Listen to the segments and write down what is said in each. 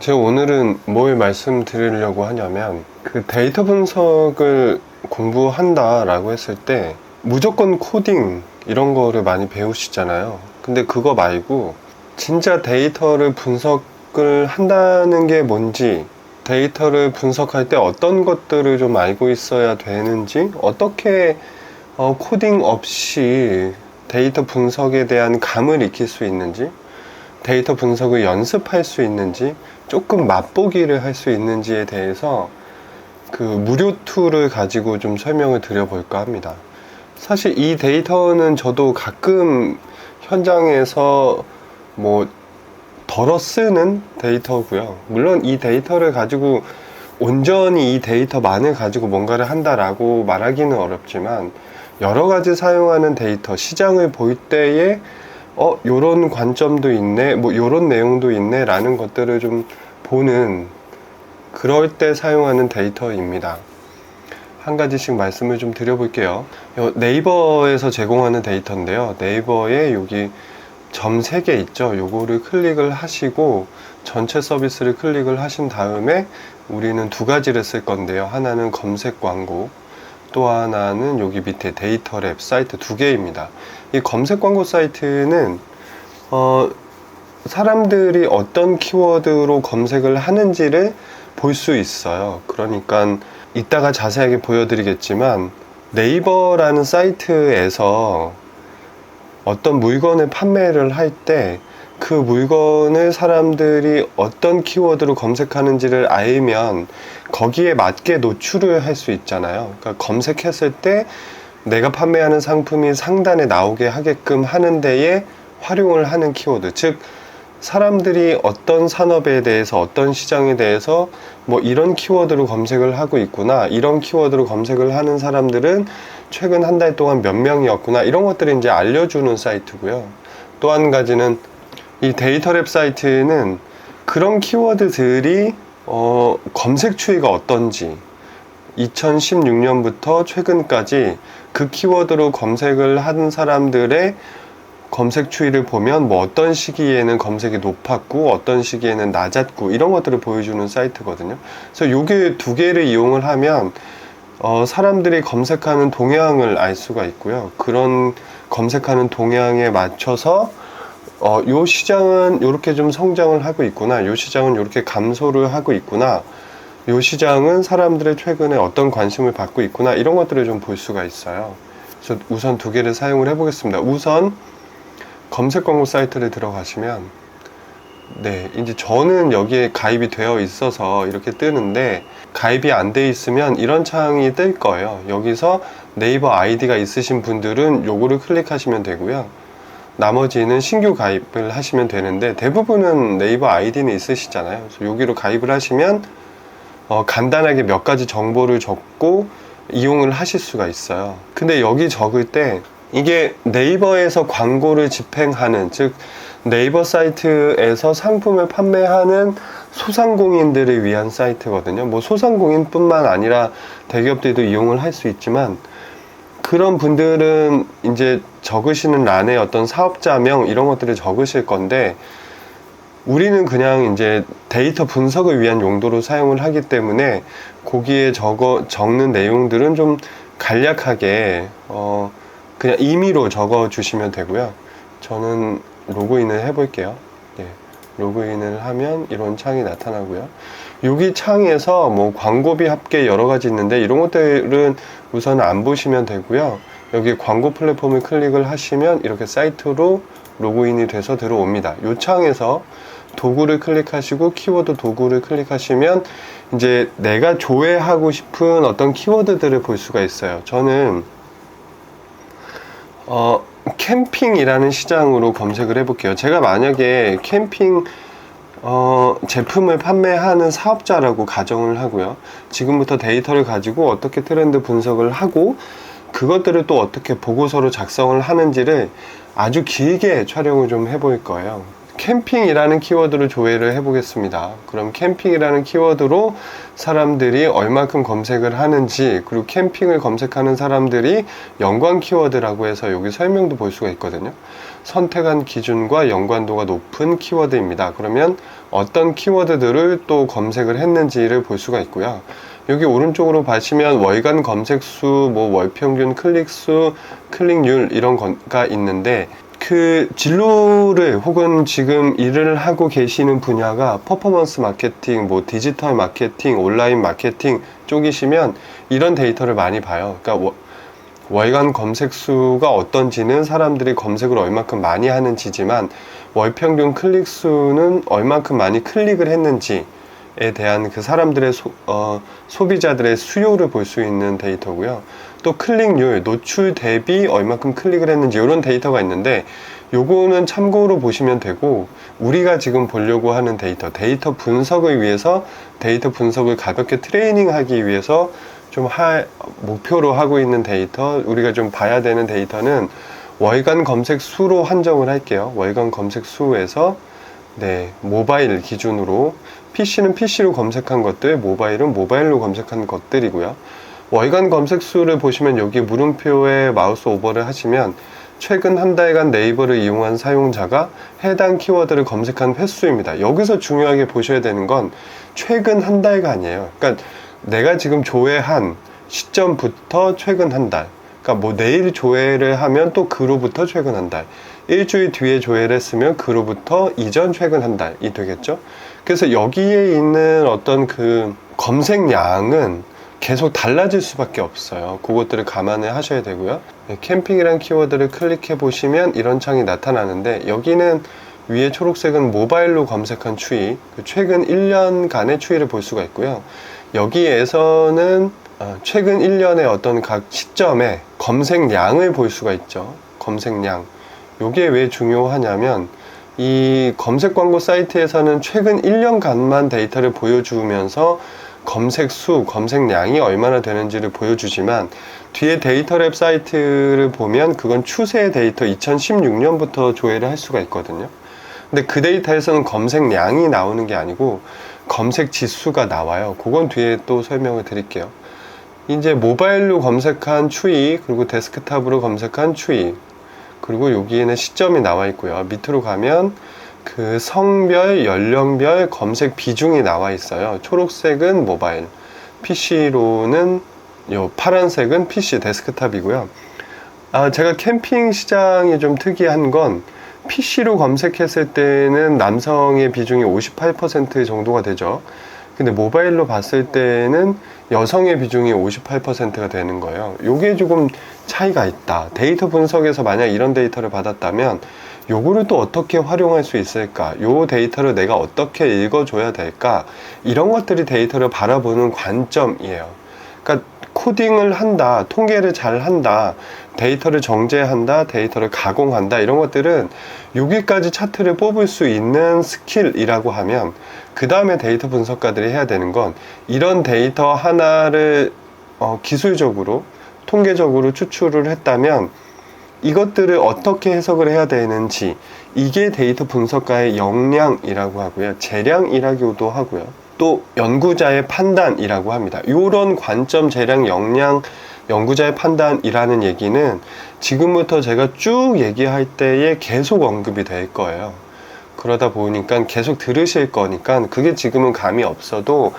제가 오늘은 뭘 말씀드리려고 하냐면 그 데이터 분석을 공부한다 라고 했을 때 무조건 코딩 이런 거를 많이 배우시잖아요. 근데 그거 말고 진짜 데이터를 분석을 한다는 게 뭔지, 데이터를 분석할 때 어떤 것들을 좀 알고 있어야 되는지, 어떻게 코딩 없이 데이터 분석에 대한 감을 익힐 수 있는지, 데이터 분석을 연습할 수 있는지, 조금 맛보기를 할 수 있는지에 대해서 그 무료 툴을 가지고 좀 설명을 드려볼까 합니다. 사실 이 데이터는 저도 가끔 현장에서 뭐 덜어 쓰는 데이터고요. 물론 이 데이터를 가지고 온전히 이 데이터만을 가지고 뭔가를 한다라고 말하기는 어렵지만, 여러 가지 사용하는 데이터, 시장을 볼 때에 요런 관점도 있네, 뭐 요런 내용도 있네 라는 것들을 좀 보는, 그럴 때 사용하는 데이터입니다. 한 가지씩 말씀을 좀 드려볼게요. 네이버에서 제공하는 데이터인데요. 네이버에 여기 점 3개 있죠. 요거를 클릭을 하시고 전체 서비스를 클릭을 하신 다음에 우리는 두 가지를 쓸 건데요. 하나는 검색 광고, 또 하나는 여기 밑에 데이터랩 사이트 두 개입니다. 이 검색 광고 사이트는 사람들이 어떤 키워드로 검색을 하는지를 볼 수 있어요. 그러니까 이따가 자세하게 보여드리겠지만, 네이버라는 사이트에서 어떤 물건을 판매를 할 때 그 물건을 사람들이 어떤 키워드로 검색하는지를 알면 거기에 맞게 노출을 할 수 있잖아요. 그러니까 검색했을 때 내가 판매하는 상품이 상단에 나오게 하게끔 하는 데에 활용을 하는 키워드, 즉 사람들이 어떤 산업에 대해서, 어떤 시장에 대해서 뭐 이런 키워드로 검색을 하고 있구나, 이런 키워드로 검색을 하는 사람들은 최근 한 달 동안 몇 명이었구나, 이런 것들을 이제 알려주는 사이트고요. 또 한 가지는 이 데이터랩 사이트는 그런 키워드들이 검색 추이가 어떤지, 2016년부터 최근까지 그 키워드로 검색을 한 사람들의 검색 추이를 보면 뭐 어떤 시기에는 검색이 높았고 어떤 시기에는 낮았고 이런 것들을 보여주는 사이트거든요. 그래서 요게 두 개를 이용을 하면 사람들이 검색하는 동향을 알 수가 있고요. 그런 검색하는 동향에 맞춰서 요 시장은 이렇게 좀 성장을 하고 있구나, 요 시장은 이렇게 감소를 하고 있구나, 요 시장은 사람들의 최근에 어떤 관심을 받고 있구나, 이런 것들을 좀 볼 수가 있어요. 그래서 우선 두 개를 사용을 해보겠습니다. 우선 검색 광고 사이트를 들어가시면, 네, 이제 저는 여기에 가입이 되어 있어서 이렇게 뜨는데, 가입이 안 돼 있으면 이런 창이 뜰 거예요. 여기서 네이버 아이디가 있으신 분들은 요거를 클릭하시면 되고요. 나머지는 신규 가입을 하시면 되는데, 대부분은 네이버 아이디는 있으시잖아요. 그래서 여기로 가입을 하시면 간단하게 몇 가지 정보를 적고 이용을 하실 수가 있어요. 근데 여기 적을 때 이게 네이버에서 광고를 집행하는, 즉 네이버 사이트에서 상품을 판매하는 소상공인들을 위한 사이트거든요. 뭐 소상공인 뿐만 아니라 대기업들도 이용을 할 수 있지만, 그런 분들은 이제 적으시는 란에 어떤 사업자명 이런 것들을 적으실 건데, 우리는 그냥 이제 데이터 분석을 위한 용도로 사용을 하기 때문에 거기에 적는 내용들은 좀 간략하게 그냥 임의로 적어 주시면 되고요. 저는 로그인을 해 볼게요. 예, 로그인을 하면 이런 창이 나타나고요. 여기 창에서 뭐 광고비 합계 여러 가지 있는데 이런 것들은 우선 안 보시면 되고요. 여기 광고 플랫폼을 클릭을 하시면 이렇게 사이트로 로그인이 돼서 들어옵니다. 이 창에서 도구를 클릭하시고 키워드 도구를 클릭하시면 이제 내가 조회하고 싶은 어떤 키워드들을 볼 수가 있어요. 저는 캠핑이라는 시장으로 검색을 해볼게요. 제가 만약에 캠핑 제품을 판매하는 사업자라고 가정을 하고요. 지금부터 데이터를 가지고 어떻게 트렌드 분석을 하고 그것들을 또 어떻게 보고서로 작성을 하는지를 아주 길게 촬영을 좀 해볼 거예요. 캠핑이라는 키워드로 조회를 해보겠습니다. 그럼 캠핑이라는 키워드로 사람들이 얼마큼 검색을 하는지, 그리고 캠핑을 검색하는 사람들이 연관 키워드라고 해서 여기 설명도 볼 수가 있거든요. 선택한 기준과 연관도가 높은 키워드입니다. 그러면 어떤 키워드들을 또 검색을 했는지를 볼 수가 있고요. 여기 오른쪽으로 보시면 월간 검색수, 뭐 월평균 클릭수, 클릭률 이런 거가 있는데, 그 진로를 혹은 지금 일을 하고 계시는 분야가 퍼포먼스 마케팅, 뭐 디지털 마케팅, 온라인 마케팅 쪽이시면 이런 데이터를 많이 봐요. 그러니까 월간 검색 수가 어떤지는 사람들이 검색을 얼마큼 많이 하는지지만, 월평균 클릭 수는 얼마큼 많이 클릭을 했는지에 대한 그 사람들의 소비자들의 수요를 볼 수 있는 데이터고요. 또 클릭률, 노출 대비 얼마큼 클릭을 했는지 이런 데이터가 있는데, 요거는 참고로 보시면 되고, 우리가 지금 보려고 하는 데이터 분석을 위해서, 데이터 분석을 가볍게 트레이닝하기 위해서 좀 목표로 하고 있는 데이터, 우리가 좀 봐야 되는 데이터는 월간 검색 수로 한정을 할게요. 월간 검색 수에서 모바일 기준으로, PC는 PC로 검색한 것들, 모바일은 모바일로 검색한 것들이고요. 월간 검색 수를 보시면 여기 물음표에 마우스 오버를 하시면 최근 한 달간 네이버를 이용한 사용자가 해당 키워드를 검색한 횟수입니다. 여기서 중요하게 보셔야 되는 건 최근 한 달간이에요. 그러니까 내가 지금 조회한 시점부터 최근 한 달, 그러니까 뭐 내일 조회를 하면 또 그로부터 최근 한 달, 일주일 뒤에 조회를 했으면 그로부터 이전 최근 한 달이 되겠죠. 그래서 여기에 있는 어떤 그 검색량은 계속 달라질 수밖에 없어요. 그것들을 감안해 하셔야 되고요. 캠핑이란 키워드를 클릭해 보시면 이런 창이 나타나는데, 여기는 위에 초록색은 모바일로 검색한 추이, 최근 1년간의 추이를 볼 수가 있고요. 여기에서는 최근 1년의 어떤 각 시점에 검색량을 볼 수가 있죠. 검색량. 이게 왜 중요하냐면, 이 검색 광고 사이트에서는 최근 1년간만 데이터를 보여주면서 검색 수, 검색량이 얼마나 되는지를 보여주지만, 뒤에 데이터랩 사이트를 보면 그건 추세 데이터 2016년부터 조회를 할 수가 있거든요. 근데 그 데이터에서는 검색량이 나오는 게 아니고 검색 지수가 나와요. 그건 뒤에 또 설명을 드릴게요. 이제 모바일로 검색한 추이, 그리고 데스크탑으로 검색한 추이, 그리고 여기에는 시점이 나와 있고요. 밑으로 가면 그 성별, 연령별 검색 비중이 나와 있어요. 초록색은 모바일, PC로는 요 파란색은 PC 데스크탑이고요. 제가 캠핑 시장이 좀 특이한 건, PC로 검색했을 때는 남성의 비중이 58% 정도가 되죠. 근데 모바일로 봤을 때는 여성의 비중이 58%가 되는 거예요. 요게 조금 차이가 있다. 데이터 분석에서 만약 이런 데이터를 받았다면 요거를 또 어떻게 활용할 수 있을까? 요 데이터를 내가 어떻게 읽어줘야 될까? 이런 것들이 데이터를 바라보는 관점이에요. 그러니까 코딩을 한다, 통계를 잘 한다, 데이터를 정제한다, 데이터를 가공한다, 이런 것들은 여기까지 차트를 뽑을 수 있는 스킬이라고 하면, 그 다음에 데이터 분석가들이 해야 되는 건 이런 데이터 하나를 기술적으로, 통계적으로 추출을 했다면 이것들을 어떻게 해석을 해야 되는지, 이게 데이터 분석가의 역량이라고 하고요. 재량이라고도 하고요. 또 연구자의 판단이라고 합니다. 이런 관점, 재량, 역량, 연구자의 판단이라는 얘기는 지금부터 제가 쭉 얘기할 때에 계속 언급이 될 거예요. 그러다 보니까 계속 들으실 거니까 그게 지금은 감이 없어도,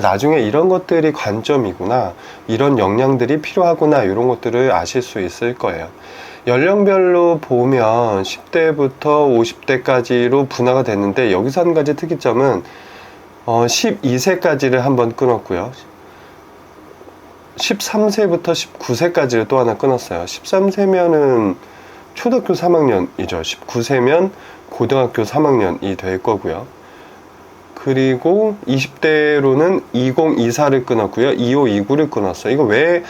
나중에 이런 것들이 관점이구나, 이런 역량들이 필요하구나, 이런 것들을 아실 수 있을 거예요. 연령별로 보면 10대부터 50대까지로 분화가 됐는데, 여기서 한 가지 특이점은 12세까지를 한번 끊었고요. 13세부터 19세까지를 또 하나 끊었어요. 13세면은 초등학교 3학년이죠. 19세면 고등학교 3학년이 될 거고요. 그리고 20대로는 2024를 끊었고요. 2529를 끊었어요. 이거 왜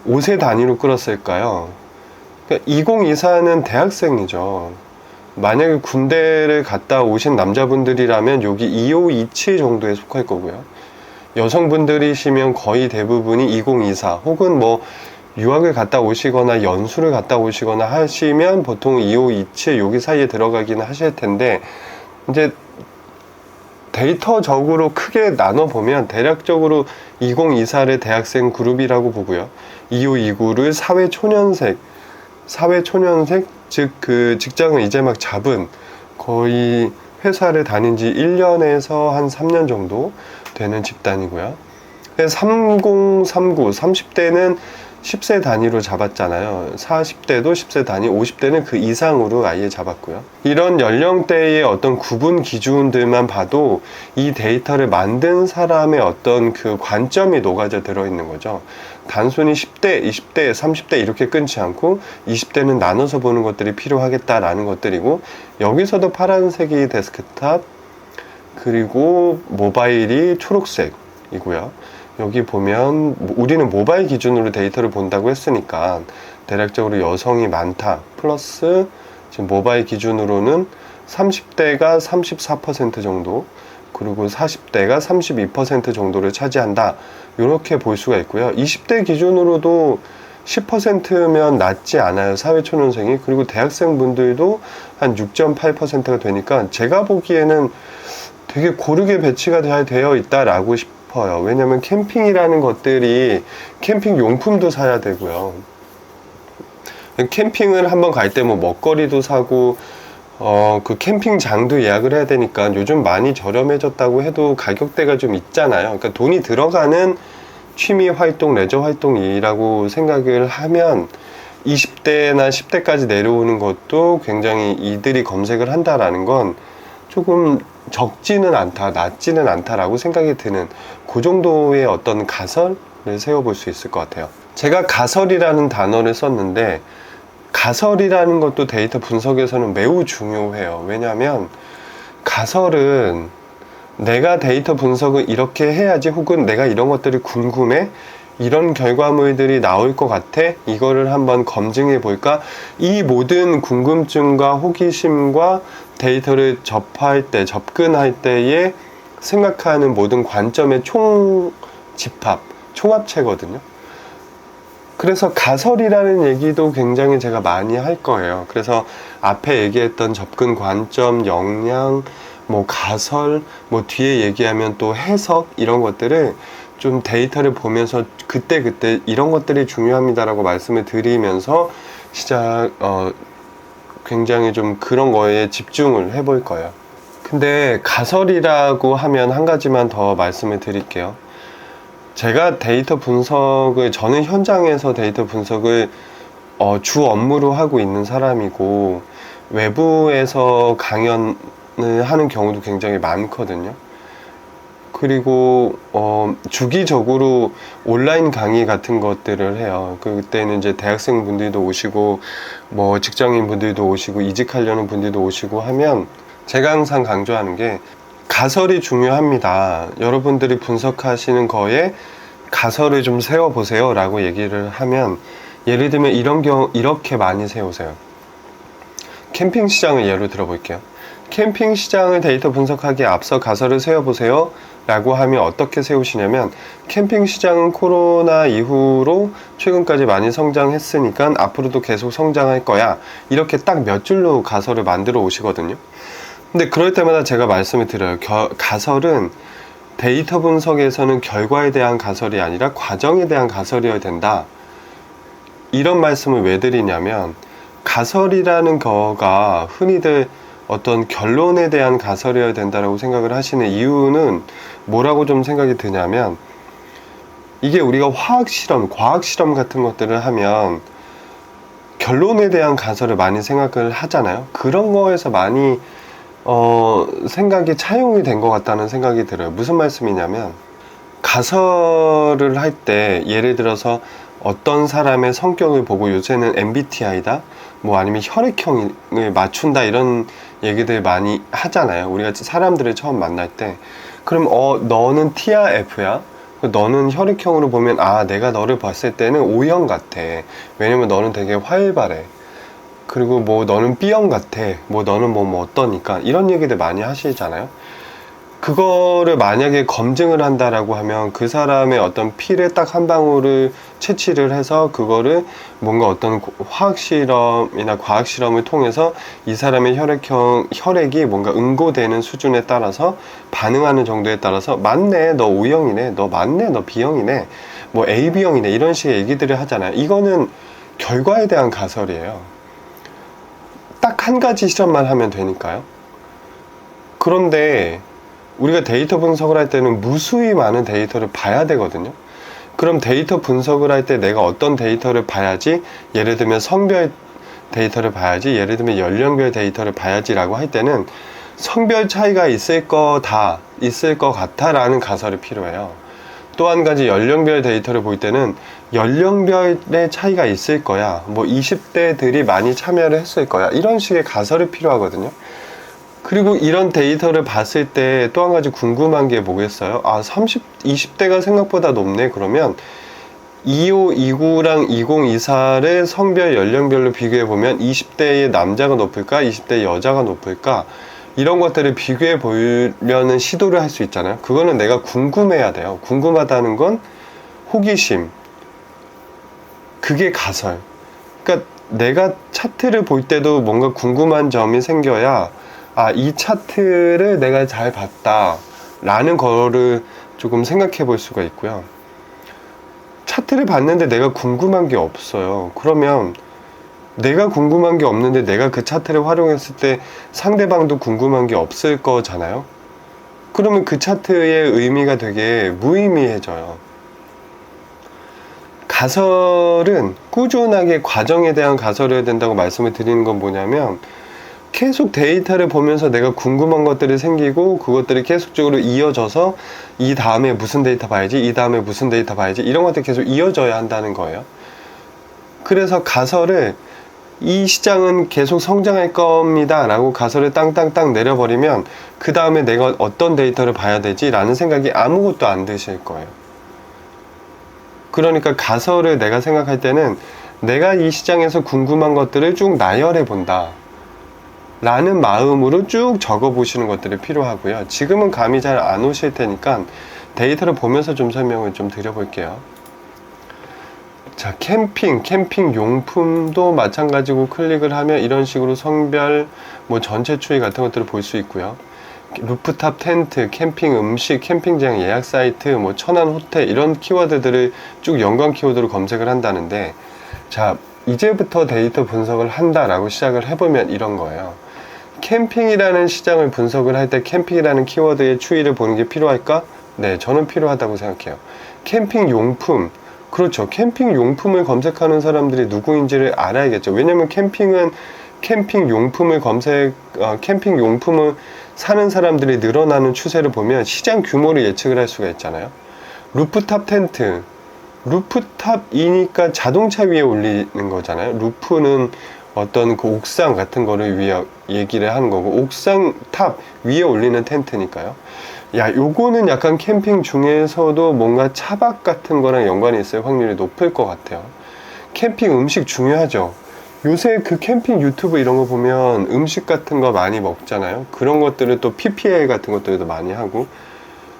5세 단위로 끊었을까요? 그러니까 2024는 대학생이죠. 만약에 군대를 갔다 오신 남자분들이라면 여기 2527 정도에 속할 거고요. 여성분들이시면 거의 대부분이 2024 혹은 뭐 유학을 갔다 오시거나 연수를 갔다 오시거나 하시면 보통 25, 27 여기 사이에 들어가기는 하실 텐데, 이제 데이터적으로 크게 나눠보면 대략적으로 2024의 대학생 그룹이라고 보고요. 25, 29를 사회초년생, 즉 그 직장을 이제 막 잡은, 거의 회사를 다닌 지 1년에서 한 3년 정도 되는 집단이고요. 30, 39, 30대는 10세 단위로 잡았잖아요. 40대도 10세 단위, 50대는 그 이상으로 아예 잡았고요. 이런 연령대의 어떤 구분 기준들만 봐도 이 데이터를 만든 사람의 어떤 그 관점이 녹아져 들어있는 거죠. 단순히 10대, 20대, 30대 이렇게 끊지 않고 20대는 나눠서 보는 것들이 필요하겠다라는 것들이고, 여기서도 파란색이 데스크탑, 그리고 모바일이 초록색이고요. 여기 보면 우리는 모바일 기준으로 데이터를 본다고 했으니까 대략적으로 여성이 많다 플러스 지금 모바일 기준으로는 30대가 34% 정도, 그리고 40대가 32% 정도를 차지한다, 이렇게 볼 수가 있고요. 20대 기준으로도 10%면 낮지 않아요, 사회초년생이. 그리고 대학생분들도 한 6.8%가 되니까 제가 보기에는 되게 고르게 배치가 잘 되어 있다라고 싶어요. 왜냐면 캠핑이라는 것들이 캠핑 용품도 사야 되고요. 캠핑을 한번 갈 때 뭐 먹거리도 사고, 그 캠핑장도 예약을 해야 되니까 요즘 많이 저렴해졌다고 해도 가격대가 좀 있잖아요. 그러니까 돈이 들어가는 취미 활동, 레저 활동이라고 생각을 하면 20대나 10대까지 내려오는 것도 굉장히 이들이 검색을 한다라는 건 조금 적지는 않다, 낮지는 않다라고 생각이 드는 그 정도의 어떤 가설을 세워볼 수 있을 것 같아요. 제가 가설이라는 단어를 썼는데, 가설이라는 것도 데이터 분석에서는 매우 중요해요. 왜냐하면 가설은 내가 데이터 분석을 이렇게 해야지, 혹은 내가 이런 것들이 궁금해, 이런 결과물들이 나올 것 같아, 이거를 한번 검증해 볼까, 이 모든 궁금증과 호기심과 데이터를 접근할 때에 생각하는 모든 관점의 총합체거든요. 그래서 가설이라는 얘기도 굉장히 제가 많이 할 거예요. 그래서 앞에 얘기했던 접근 관점, 역량, 뭐 가설, 뭐 뒤에 얘기하면 또 해석, 이런 것들을 좀 데이터를 보면서 그때그때 이런 것들이 중요합니다라고 말씀을 드리면서 굉장히 좀 그런 거에 집중을 해볼 거예요. 근데 가설이라고 하면 한 가지만 더 말씀을 드릴게요. 제가 데이터 분석을, 저는 현장에서 데이터 분석을 주 업무로 하고 있는 사람이고, 외부에서 강연을 하는 경우도 굉장히 많거든요. 그리고 주기적으로 온라인 강의 같은 것들을 해요. 그때는 이제 대학생 분들도 오시고, 뭐 직장인 분들도 오시고, 이직하려는 분들도 오시고 하면 제가 항상 강조하는 게 가설이 중요합니다. 여러분들이 분석하시는 거에 가설을 좀 세워보세요 라고 얘기를 하면, 예를 들면 이렇게 많이 세우세요. 캠핑 시장을 예로 들어볼게요. 캠핑 시장을 데이터 분석하기에 앞서 가설을 세워보세요 라고 하면 어떻게 세우시냐면, 캠핑 시장은 코로나 이후로 최근까지 많이 성장했으니까 앞으로도 계속 성장할 거야, 이렇게 딱 몇 줄로 가설을 만들어 오시거든요. 근데 그럴 때마다 제가 말씀을 드려요. 가설은 데이터 분석에서는 결과에 대한 가설이 아니라 과정에 대한 가설이어야 된다, 이런 말씀을 왜 드리냐면, 가설이라는 거가 흔히들 어떤 결론에 대한 가설이어야 된다라고 생각을 하시는 이유는 뭐라고 좀 생각이 드냐면, 이게 우리가 화학실험, 과학실험 같은 것들을 하면 결론에 대한 가설을 많이 생각을 하잖아요. 그런 거에서 많이 생각이 차용이 된 것 같다는 생각이 들어요. 무슨 말씀이냐면, 가설을 할 때 예를 들어서 어떤 사람의 성격을 보고, 요새는 MBTI다, 뭐 아니면 혈액형을 맞춘다, 이런 얘기들 많이 하잖아요. 우리가 사람들을 처음 만날 때. 그럼 너는 T야 F야? 너는 혈액형으로 보면, 내가 너를 봤을 때는 O형 같아, 왜냐면 너는 되게 활발해. 그리고 뭐 너는 B형 같아, 뭐 너는 뭐 어떠니까, 이런 얘기들 많이 하시잖아요. 그거를 만약에 검증을 한다라고 하면 그 사람의 어떤 피를 딱 한 방울을 채취를 해서 그거를 뭔가 어떤 화학 실험이나 과학 실험을 통해서 이 사람의 혈액이 뭔가 응고되는 수준에 따라서 반응하는 정도에 따라서 맞네, 너 O형이네, 너 맞네, 너 B형이네, 뭐 AB형이네, 이런 식의 얘기들을 하잖아요. 이거는 결과에 대한 가설이에요. 딱 한 가지 실험만 하면 되니까요. 그런데 우리가 데이터 분석을 할 때는 무수히 많은 데이터를 봐야 되거든요. 그럼 데이터 분석을 할 때 내가 어떤 데이터를 봐야지, 예를 들면 성별 데이터를 봐야지, 예를 들면 연령별 데이터를 봐야지 라고 할 때는 성별 차이가 있을 것 같아 라는 가설이 필요해요. 또 한 가지 연령별 데이터를 볼 때는 연령별의 차이가 있을 거야, 뭐 20대들이 많이 참여를 했을 거야, 이런 식의 가설이 필요하거든요. 그리고 이런 데이터를 봤을 때 또 한 가지 궁금한 게 뭐겠어요? 20대가 생각보다 높네. 그러면 25, 29랑 2024를 성별 연령별로 비교해 보면 20대의 남자가 높을까? 20대 여자가 높을까? 이런 것들을 비교해 보려는 시도를 할 수 있잖아요. 그거는 내가 궁금해야 돼요. 궁금하다는 건 호기심. 그게 가설. 그러니까 내가 차트를 볼 때도 뭔가 궁금한 점이 생겨야 이 차트를 내가 잘 봤다 라는 거를 조금 생각해 볼 수가 있고요. 차트를 봤는데 내가 궁금한 게 없어요. 그러면 내가 궁금한 게 없는데 내가 그 차트를 활용했을 때 상대방도 궁금한 게 없을 거잖아요. 그러면 그 차트의 의미가 되게 무의미해져요. 가설은 꾸준하게 과정에 대한 가설을 해야 된다고 말씀을 드리는 건 뭐냐면, 계속 데이터를 보면서 내가 궁금한 것들이 생기고 그것들이 계속적으로 이어져서 이 다음에 무슨 데이터 봐야지, 이 다음에 무슨 데이터 봐야지, 이런 것들이 계속 이어져야 한다는 거예요. 그래서 가설을 이 시장은 계속 성장할 겁니다 라고 가설을 땅땅땅 내려버리면 그 다음에 내가 어떤 데이터를 봐야 되지 라는 생각이 아무것도 안 드실 거예요. 그러니까 가설을 내가 생각할 때는 내가 이 시장에서 궁금한 것들을 쭉 나열해 본다 라는 마음으로 쭉 적어 보시는 것들이 필요하고요. 지금은 감이 잘 안 오실 테니까 데이터를 보면서 좀 설명을 좀 드려볼게요. 자, 캠핑 용품도 마찬가지고 클릭을 하면 이런 식으로 성별, 뭐 전체 추이 같은 것들을 볼 수 있고요. 루프탑 텐트, 캠핑 음식, 캠핑장 예약 사이트, 뭐 천안 호텔, 이런 키워드들을 쭉 연관 키워드로 검색을 한다는데, 자, 이제부터 데이터 분석을 한다라고 시작을 해보면 이런 거예요. 캠핑이라는 시장을 분석을 할 때 캠핑이라는 키워드의 추이를 보는 게 필요할까? 네, 저는 필요하다고 생각해요. 캠핑 용품, 그렇죠. 캠핑 용품을 검색하는 사람들이 누구인지를 알아야겠죠. 왜냐면 캠핑은 캠핑 용품을 캠핑 용품을 사는 사람들이 늘어나는 추세를 보면 시장 규모를 예측을 할 수가 있잖아요. 루프탑 텐트, 루프탑이니까 자동차 위에 올리는 거잖아요. 루프는 어떤 그 옥상 같은 거를 위해 얘기를 하는 거고, 옥상 탑 위에 올리는 텐트니까요. 요거는 약간 캠핑 중에서도 뭔가 차박 같은 거랑 연관이 있을 확률이 높을 것 같아요. 캠핑 음식 중요하죠. 요새 그 캠핑 유튜브 이런 거 보면 음식 같은 거 많이 먹잖아요. 그런 것들을 또 PPL 같은 것들도 많이 하고,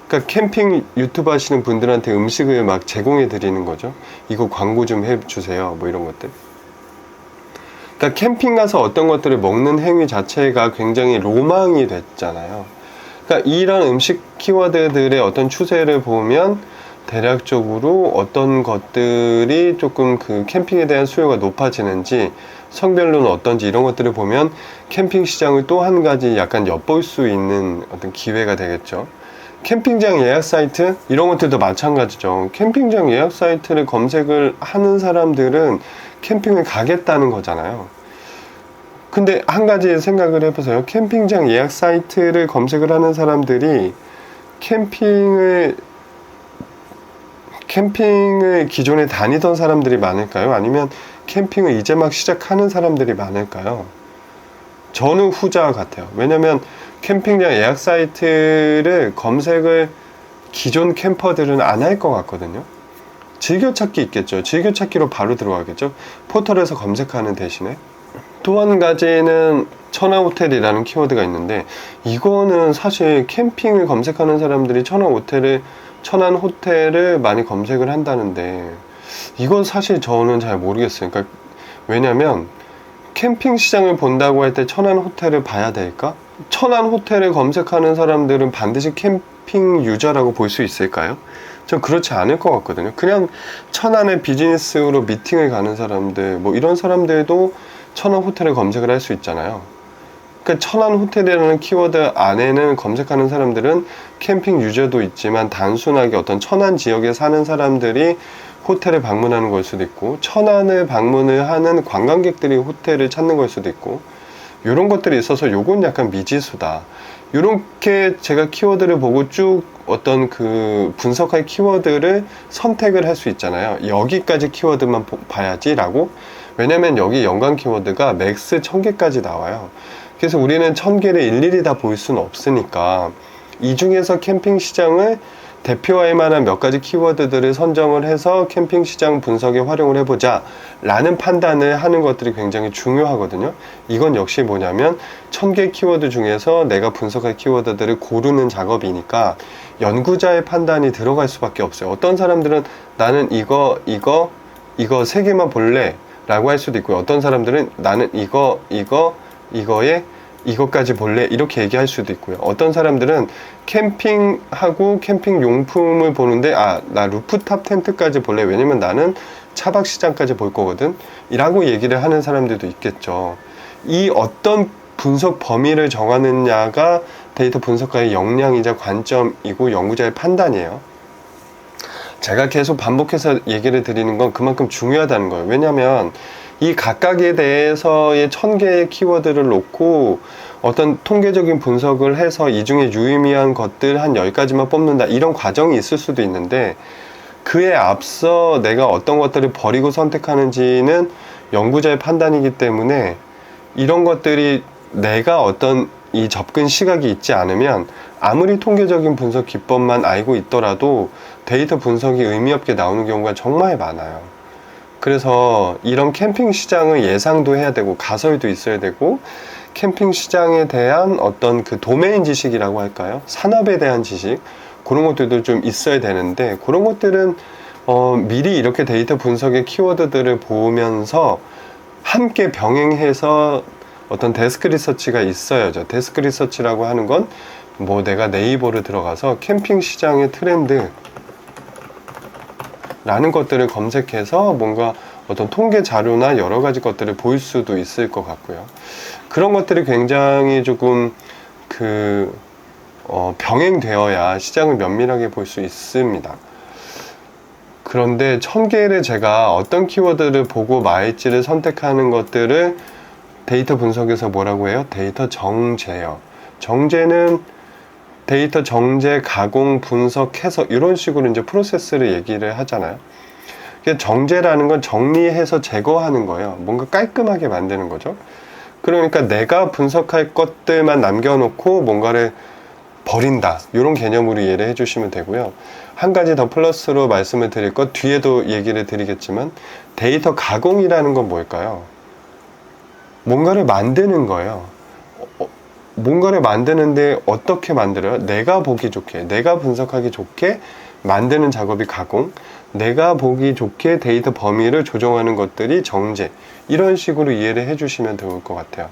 그러니까 캠핑 유튜브 하시는 분들한테 음식을 막 제공해 드리는 거죠. 이거 광고 좀 해주세요, 뭐 이런 것들. 그러니까 캠핑 가서 어떤 것들을 먹는 행위 자체가 굉장히 로망이 됐잖아요. 그러니까 이런 음식 키워드들의 어떤 추세를 보면 대략적으로 어떤 것들이 조금 그 캠핑에 대한 수요가 높아지는지, 성별로는 어떤지, 이런 것들을 보면 캠핑 시장을 또 한 가지 약간 엿볼 수 있는 어떤 기회가 되겠죠. 캠핑장 예약 사이트, 이런 것들도 마찬가지죠. 캠핑장 예약 사이트를 검색을 하는 사람들은 캠핑을 가겠다는 거잖아요. 근데 한 가지 생각을 해보세요. 캠핑장 예약 사이트를 검색을 하는 사람들이 캠핑을 기존에 다니던 사람들이 많을까요? 아니면 캠핑을 이제 막 시작하는 사람들이 많을까요? 저는 후자 같아요. 왜냐면 캠핑장 예약 사이트를 검색을 기존 캠퍼들은 안 할 것 같거든요. 즐겨찾기 있겠죠. 즐겨찾기로 바로 들어가겠죠. 포털에서 검색하는 대신에. 또 한 가지는 천안호텔이라는 키워드가 있는데, 이거는 사실 캠핑을 검색하는 사람들이 천안호텔을 많이 검색을 한다는데, 이건 사실 저는 잘 모르겠어요. 그러니까 왜냐면 캠핑 시장을 본다고 할 때 천안호텔을 봐야 될까? 천안호텔을 검색하는 사람들은 반드시 캠핑 유저라고 볼 수 있을까요? 전 그렇지 않을 것 같거든요. 그냥 천안에 비즈니스로 미팅을 가는 사람들, 뭐 이런 사람들도 천안호텔을 검색을 할 수 있잖아요. 그러니까 천안호텔이라는 키워드 안에는 검색하는 사람들은 캠핑 유저도 있지만, 단순하게 어떤 천안 지역에 사는 사람들이 호텔을 방문하는 걸 수도 있고, 천안을 방문을 하는 관광객들이 호텔을 찾는 걸 수도 있고, 이런 것들이 있어서 요건 약간 미지수다. 이렇게 제가 키워드를 보고 쭉 어떤 그 분석할 키워드를 선택을 할 수 있잖아요. 여기까지 키워드만 봐야지 라고. 왜냐면 여기 연관 키워드가 맥스 1000개까지 나와요. 그래서 우리는 1000개를 일일이 다 볼 수는 없으니까, 이 중에서 캠핑 시장을 대표할 만한 몇 가지 키워드들을 선정을 해서 캠핑 시장 분석에 활용을 해보자 라는 판단을 하는 것들이 굉장히 중요하거든요. 이건 역시 뭐냐면 1000개 키워드 중에서 내가 분석할 키워드들을 고르는 작업이니까 연구자의 판단이 들어갈 수밖에 없어요. 어떤 사람들은 나는 이거 3개만 볼래 라고 할 수도 있고요. 어떤 사람들은 나는 이거에 이것까지 볼래? 이렇게 얘기할 수도 있고요. 어떤 사람들은 캠핑하고 캠핑 용품을 보는데, 나 루프탑 텐트까지 볼래? 왜냐면 나는 차박 시장까지 볼 거거든? 이라고 얘기를 하는 사람들도 있겠죠. 이 어떤 분석 범위를 정하느냐가 데이터 분석가의 역량이자 관점이고 연구자의 판단이에요. 제가 계속 반복해서 얘기를 드리는 건 그만큼 중요하다는 거예요. 왜냐면 이 각각에 대해서의 1000개의 키워드를 놓고 어떤 통계적인 분석을 해서 이 중에 유의미한 것들 한 10가지만 뽑는다, 이런 과정이 있을 수도 있는데, 그에 앞서 내가 어떤 것들을 버리고 선택하는지는 연구자의 판단이기 때문에, 이런 것들이 내가 어떤 이 접근 시각이 있지 않으면 아무리 통계적인 분석 기법만 알고 있더라도 데이터 분석이 의미 없게 나오는 경우가 정말 많아요. 그래서 이런 캠핑 시장을 예상도 해야 되고, 가설도 있어야 되고, 캠핑 시장에 대한 어떤 그 도메인 지식이라고 할까요? 산업에 대한 지식, 그런 것들도 좀 있어야 되는데, 그런 것들은 미리 이렇게 데이터 분석의 키워드들을 보면서 함께 병행해서 어떤 데스크 리서치가 있어야죠. 데스크 리서치라고 하는 건 뭐 내가 네이버를 들어가서 캠핑 시장의 트렌드 라는 것들을 검색해서 뭔가 어떤 통계 자료나 여러 가지 것들을 볼 수도 있을 것 같고요. 그런 것들이 굉장히 조금 병행되어야 시장을 면밀하게 볼 수 있습니다. 그런데 1000개를 제가 어떤 키워드를 보고 말지를 선택하는 것들을 데이터 분석에서 뭐라고 해요? 데이터 정제요. 정제는 데이터 정제, 가공, 분석, 해석, 이런 식으로 이제 프로세스를 얘기를 하잖아요. 정제라는 건 정리해서 제거하는 거예요. 뭔가 깔끔하게 만드는 거죠. 그러니까 내가 분석할 것들만 남겨놓고 뭔가를 버린다, 이런 개념으로 이해를 해주시면 되고요. 한 가지 더 플러스로 말씀을 드릴 것, 뒤에도 얘기를 드리겠지만, 데이터 가공이라는 건 뭘까요? 뭔가를 만드는 거예요. 뭔가를 만드는데 어떻게 만들어요? 내가 보기 좋게, 내가 분석하기 좋게 만드는 작업이 가공, 내가 보기 좋게 데이터 범위를 조정하는 것들이 정제, 이런 식으로 이해를 해주시면 좋을 것 같아요.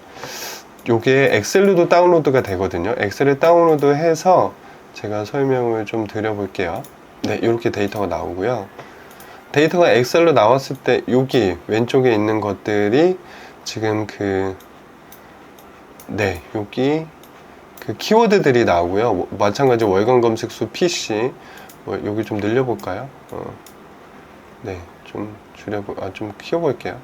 요게 엑셀로도 다운로드가 되거든요. 엑셀을 다운로드해서 제가 설명을 좀 드려볼게요. 네, 이렇게 데이터가 나오고요. 데이터가 엑셀로 나왔을 때 여기 왼쪽에 있는 것들이 지금 여기 그 키워드들이 나오고요. 마찬가지 월간 검색수 PC, 여기 좀 늘려볼까요? 네, 좀 좀 키워볼게요.